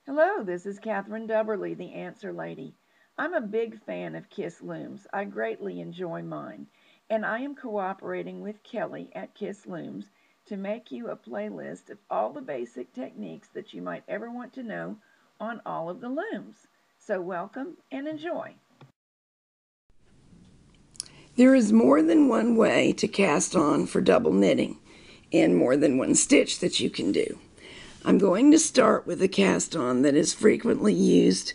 Hello, this is Catherine Dubberly, the Answer Lady. I'm a big fan of Kiss Looms. I greatly enjoy mine, and I am cooperating with Kelly at Kiss Looms to make you a playlist of all the basic techniques that you might ever want to know on all of the looms. So welcome and enjoy. There is more than one way to cast on for double knitting and more than one stitch that you can do. I'm going to start with a cast on that is frequently used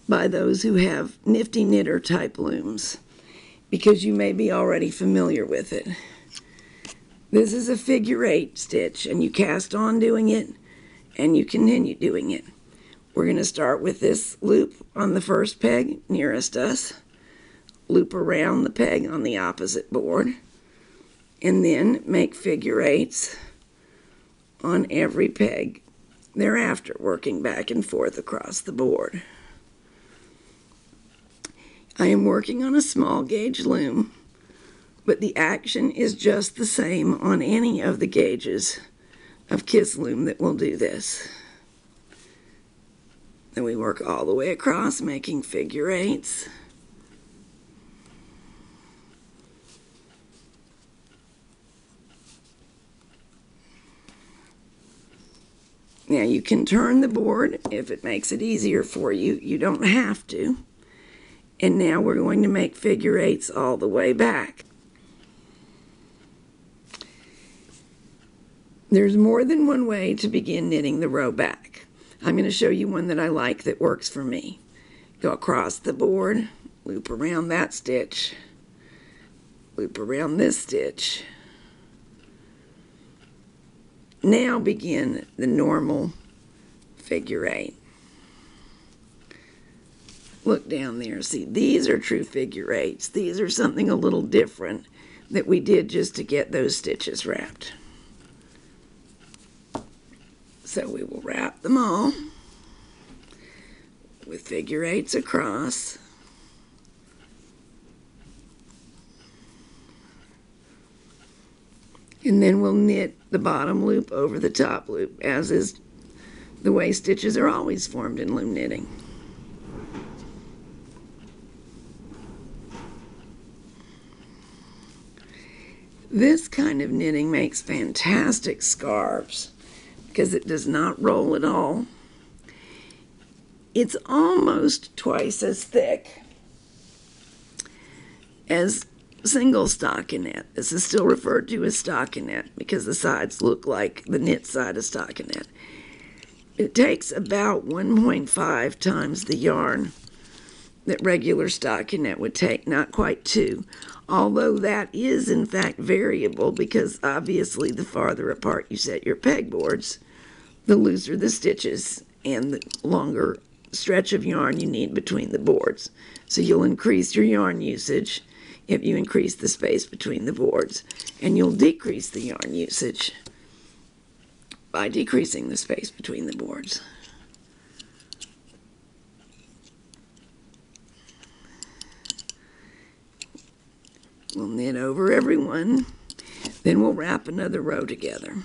by those who have nifty knitter type looms because you may be already familiar with it. This is a figure 8 stitch and you cast on doing it and you continue doing it. We're going to start with this loop on the first peg nearest us, loop around the peg on the opposite board, and then make figure 8s on every peg thereafter, working back and forth across the board. I am working on a small gauge loom, but the action is just the same on any of the gauges of Kiss Loom that will do this. Then we work all the way across, making figure 8s. Now you can turn the board if it makes it easier for you. You don't have to. And now we're going to make figure 8s all the way back. There's more than one way to begin knitting the row back. I'm going to show you one that I like that works for me. Go across the board, loop around that stitch, loop around this stitch. Now begin the normal figure 8. Look down there. See, these are true figure 8s. These are something a little different that we did just to get those stitches wrapped. So we will wrap them all with figure 8s across. And then we'll knit the bottom loop over the top loop, as is the way stitches are always formed in loom knitting. This kind of knitting makes fantastic scarves because it does not roll at all. It's almost twice as thick as single stockinette. This is still referred to as stockinette because the sides look like the knit side of stockinette. It takes about 1.5 times the yarn that regular stockinette would take, not quite 2, although that is in fact variable because obviously the farther apart you set your pegboards, the looser the stitches and the longer stretch of yarn you need between the boards. So you'll increase your yarn usage if you increase the space between the boards, and you'll decrease the yarn usage by decreasing the space between the boards. We'll knit over every one, then we'll wrap another row together.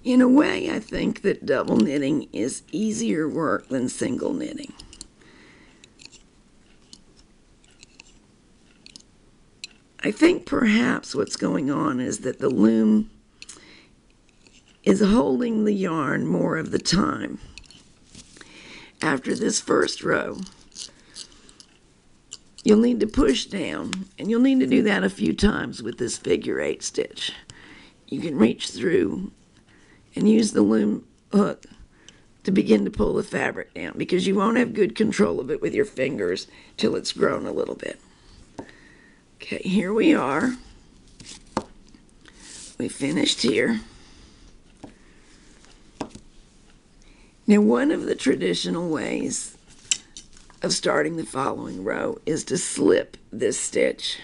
In a way, I think that double knitting is easier work than single knitting. I think perhaps what's going on is that the loom is holding the yarn more of the time. After this first row, you'll need to push down, and you'll need to do that a few times with this figure 8 stitch. You can reach through and use the loom hook to begin to pull the fabric down because you won't have good control of it with your fingers till it's grown a little bit. Okay, here we are. We finished here. Now, one of the traditional ways of starting the following row is to slip this stitch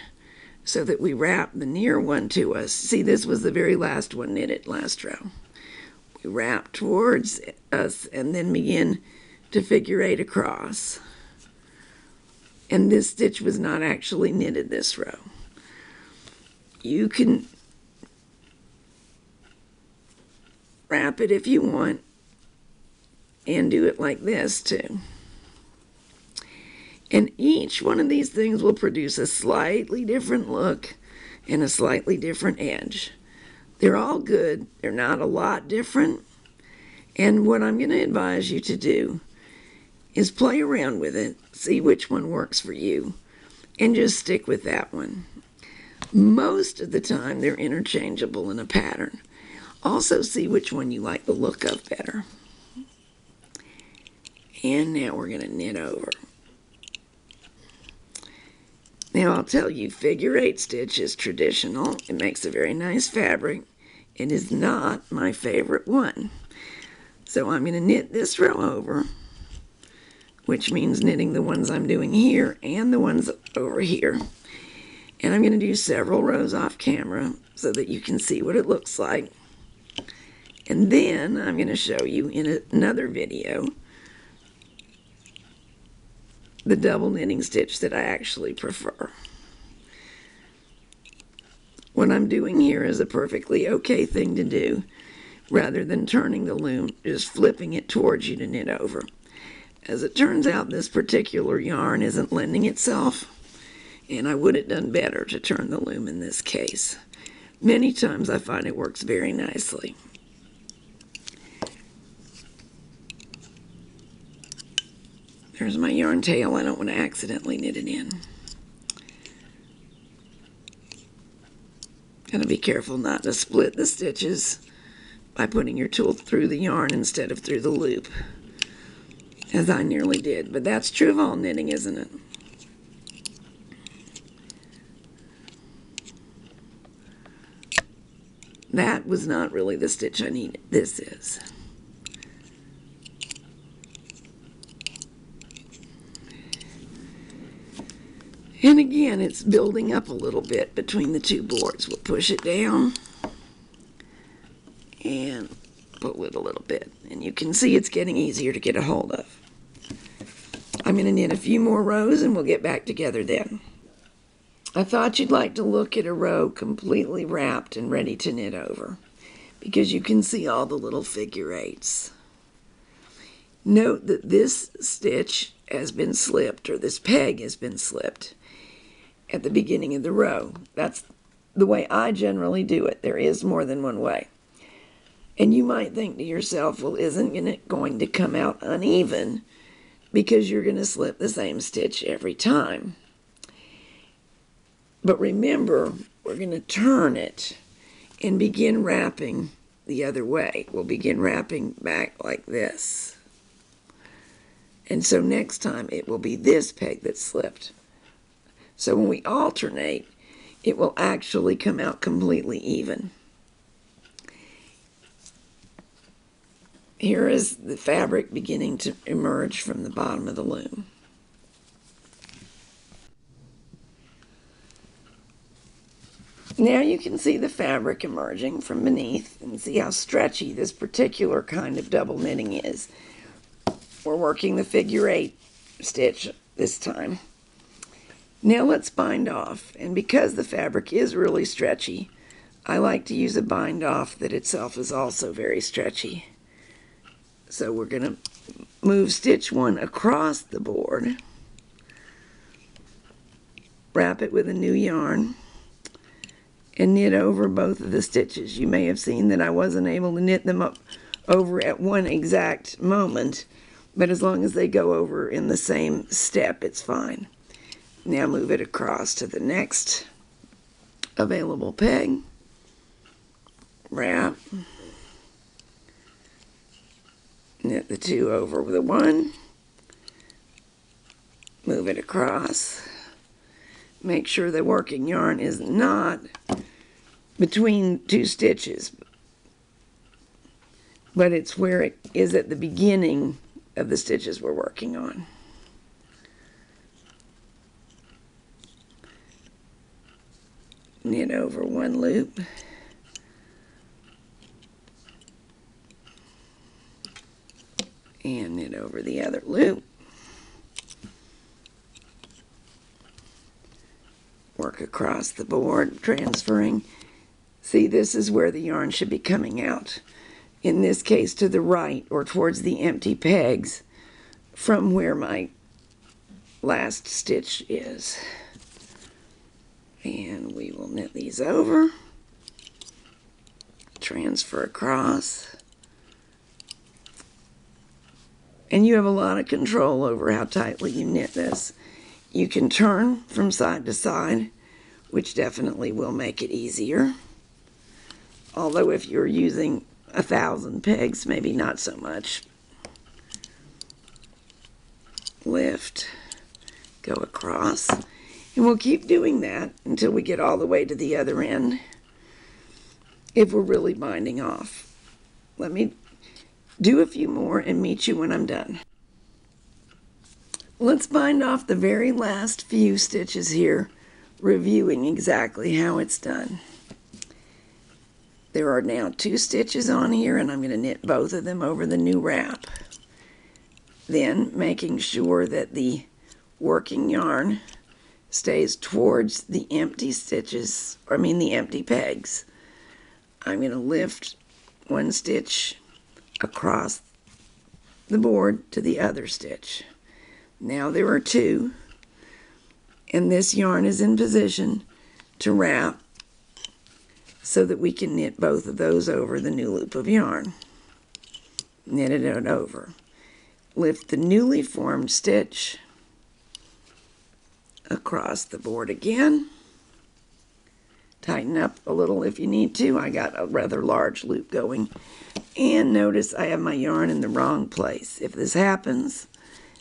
so that we wrap the near one to us. See, this was the very last one knitted last row. We wrap towards us and then begin to figure 8 across. And this stitch was not actually knitted this row. You can wrap it if you want, and do it like this too. And each one of these things will produce a slightly different look and a slightly different edge. They're all good. They're not a lot different. And what I'm going to advise you to do is play around with it, see which one works for you, and just stick with that one. Most of the time, they're interchangeable in a pattern. Also, see which one you like the look of better. And now we're going to knit over. Now, I'll tell you, figure 8 stitch is traditional. It makes a very nice fabric. It is not my favorite one. So I'm going to knit this row over, which means knitting the ones I'm doing here and the ones over here. And I'm going to do several rows off camera so that you can see what it looks like. And then I'm going to show you in another video the double knitting stitch that I actually prefer. What I'm doing here is a perfectly okay thing to do. Rather than turning the loom, just flipping it towards you to knit over. As it turns out, this particular yarn isn't lending itself, and I would have done better to turn the loom in this case. Many times I find it works very nicely. There's my yarn tail. I don't want to accidentally knit it in. Gotta be careful not to split the stitches by putting your tool through the yarn instead of through the loop, as I nearly did. But that's true of all knitting, isn't it? That was not really the stitch I needed. This is. And again, it's building up a little bit between the two boards. We'll push it down and pull it a little bit. And you can see it's getting easier to get a hold of. I'm going to knit a few more rows and we'll get back together then. I thought you'd like to look at a row completely wrapped and ready to knit over, because you can see all the little figure 8s. Note that this stitch has been slipped, or this peg has been slipped at the beginning of the row. That's the way I generally do it. There is more than one way. And you might think to yourself, well, isn't it going to come out uneven because you're going to slip the same stitch every time? But remember, we're going to turn it and begin wrapping the other way. We'll begin wrapping back like this. And so next time it will be this peg that's slipped. So when we alternate, it will actually come out completely even. Here is the fabric beginning to emerge from the bottom of the loom. Now you can see the fabric emerging from beneath and see how stretchy this particular kind of double knitting is. We're working the figure 8 stitch this time. Now let's bind off, and because the fabric is really stretchy, I like to use a bind off that itself is also very stretchy. So we're going to move stitch 1 across the board, wrap it with a new yarn, and knit over both of the stitches. You may have seen that I wasn't able to knit them up over at one exact moment, but as long as they go over in the same step, it's fine. Now move it across to the next available peg, wrap, knit the 2 over the 1, move it across. Make sure the working yarn is not between 2 stitches, but it's where it is at the beginning of the stitches we're working on. Knit over 1 loop, and knit over the other loop. Work across the board, transferring. See, this is where the yarn should be coming out. in this case to the right or towards the empty pegs from where my last stitch is. And we will knit these over, transfer across, and you have a lot of control over how tightly you knit this. You can turn from side to side, which definitely will make it easier. Although if you're using 1,000 pegs, maybe not so much. Lift, go across, and we'll keep doing that until we get all the way to the other end if we're really binding off. Let me do a few more and meet you when I'm done. Let's bind off the very last few stitches here, reviewing exactly how it's done. There are now 2 stitches on here, and I'm going to knit both of them over the new wrap. Then making sure that the working yarn stays towards the empty stitches, or the empty pegs. I'm going to lift one stitch across the board to the other stitch. Now there are 2, and this yarn is in position to wrap so that we can knit both of those over the new loop of yarn. Knit it over. Lift the newly formed stitch across the board again. Tighten up a little if you need to. I got a rather large loop going. And notice I have my yarn in the wrong place. If this happens,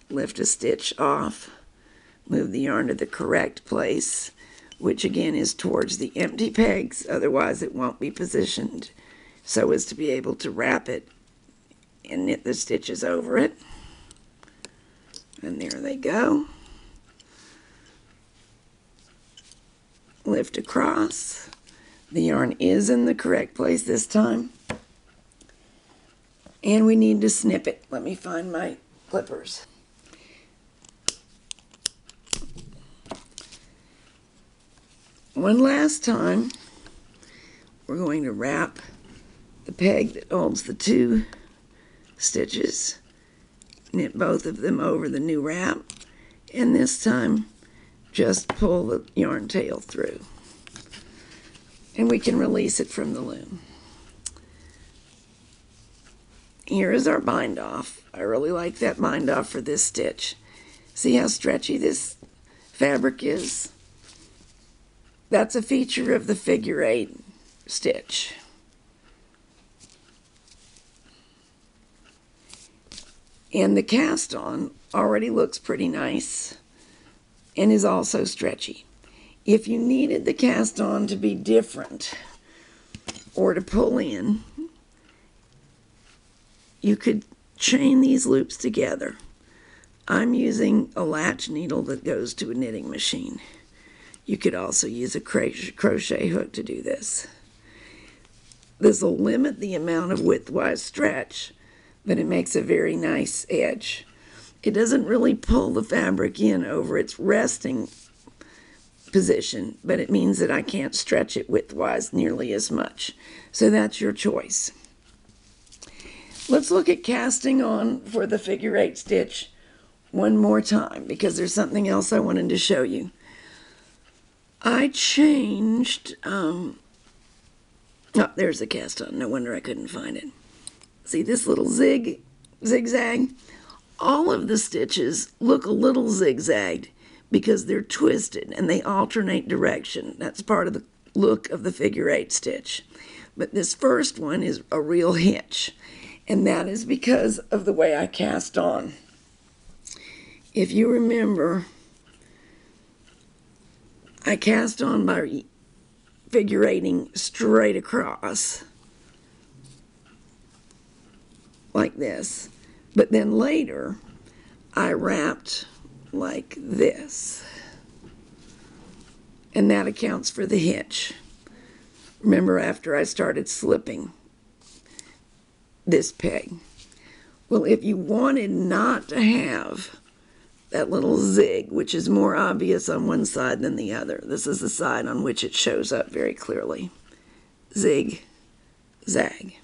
lift a stitch off, move the yarn to the correct place, which again is towards the empty pegs, otherwise it won't be positioned so as to be able to wrap it and knit the stitches over it. And there they go. Lift across. The yarn is in the correct place this time. And we need to snip it. Let me find my clippers. One last time, we're going to wrap the peg that holds the 2 stitches, knit both of them over the new wrap, and this time just pull the yarn tail through. And we can release it from the loom. Here is our bind off. I really like that bind off for this stitch. See how stretchy this fabric is? That's a feature of the figure 8 stitch. And the cast on already looks pretty nice and is also stretchy. If you needed the cast on to be different or to pull in, you could chain these loops together. I'm using a latch needle that goes to a knitting machine. You could also use a crochet hook to do this. This will limit the amount of widthwise stretch, but it makes a very nice edge. It doesn't really pull the fabric in over its resting position, but it means that I can't stretch it widthwise nearly as much. So that's your choice. Let's look at casting on for the figure 8 stitch one more time, because there's something else I wanted to show you. I changed, oh, there's the cast on. No wonder I couldn't find it. See this little zigzag? All of the stitches look a little zigzagged because they're twisted and they alternate direction. That's part of the look of the figure 8 stitch. But this first one is a real hitch, and that is because of the way I cast on. If you remember, I cast on by figure 8ing straight across like this, but then later I wrapped like this, and that accounts for the hitch. Remember, after I started slipping this peg. Well, if you wanted not to have that little zig, which is more obvious on one side than the other, this is the side on which it shows up very clearly. Zig, zag.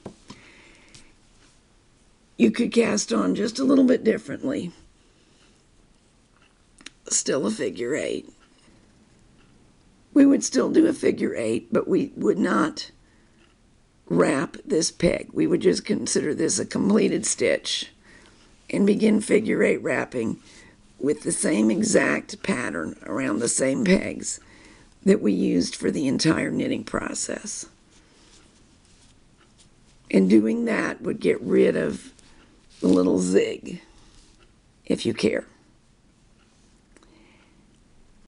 you could cast on just a little bit differently. Still a figure 8. We would still do a figure 8, but we would not wrap this peg. We would just consider this a completed stitch and begin figure 8 wrapping with the same exact pattern around the same pegs that we used for the entire knitting process. And doing that would get rid of the little zig, if you care.